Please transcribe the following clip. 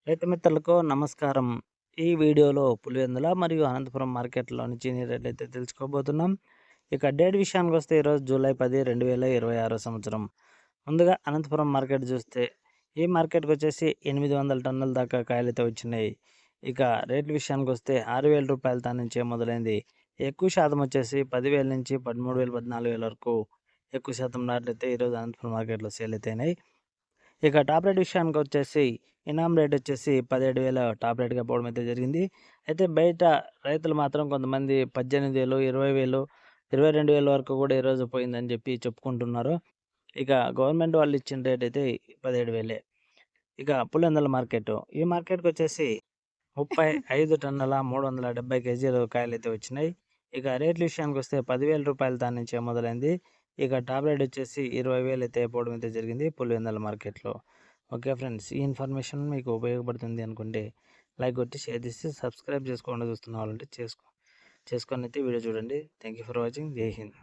రైతు మిత్రులకు నమస్కారం. ఈ వీడియోలో పులివెందుల మరియు అనంతపురం మార్కెట్‌లోని చీనీ రేట్లయితే తెలుసుకోబోతున్నాం. ఇక డేట్ విషయానికొస్తే ఈరోజు జూలై 10, 2026 సంవత్సరం. ముందుగా అనంతపురం మార్కెట్ చూస్తే ఈ మార్కెట్‌కొచ్చేసి 800 టన్నుల దాకా కాయలైతే వచ్చినాయి. ఇక రేట్ల విషయానికొస్తే రూ. 6,000 తాన్నించే మొదలైంది. ఎక్కువ శాతం వచ్చేసి 10,000 నుంచి 13,000, 14,000 వరకు ఎక్కువ శాతం నాట్లయితే ఈరోజు అనంతపురం మార్కెట్‌లో సేల్ అయితే అయినాయి. ఇక టాప్ రేట్ విషయానికొచ్చేసి ఇనాం రేట్ వచ్చేసి 17,000 టాప్ రేట్‌గా పోవడం అయితే జరిగింది. అయితే బయట రైతులు మాత్రం కొంతమంది 18,000, 20,000, 22,000 వరకు కూడా ఈరోజు పోయిందని చెప్పి చెప్పుకుంటున్నారు. ఇక గవర్నమెంట్ వాళ్ళు ఇచ్చిన రేట్ అయితే 17,000. ఇక పులివెందుల మార్కెట్. ఈ మార్కెట్‌కొచ్చేసి 35 టన్నుల 370 కేజీలు కాయలైతే వచ్చినాయి. ఇక రేట్ల విషయానికొస్తే రూ. 10,000 దాని నుంచే మొదలైంది. ఇక టాప్ రేట్ వచ్చేసి 20,000 అయితే పోవడం అయితే జరిగింది పులివెందుల మార్కెట్‌లో. ఓకే ఫ్రెండ్స్, ఈ ఇన్ఫర్మేషన్ మీకు ఉపయోగపడుతుంది అనుకుంటే లైక్ కొట్టి షేర్ చేసి సబ్స్క్రైబ్ చేసుకోకుండా చూస్తున్న వాళ్ళంటే చేసుకొని అయితే వీడియో చూడండి. Thank you for watching. జై హింద్.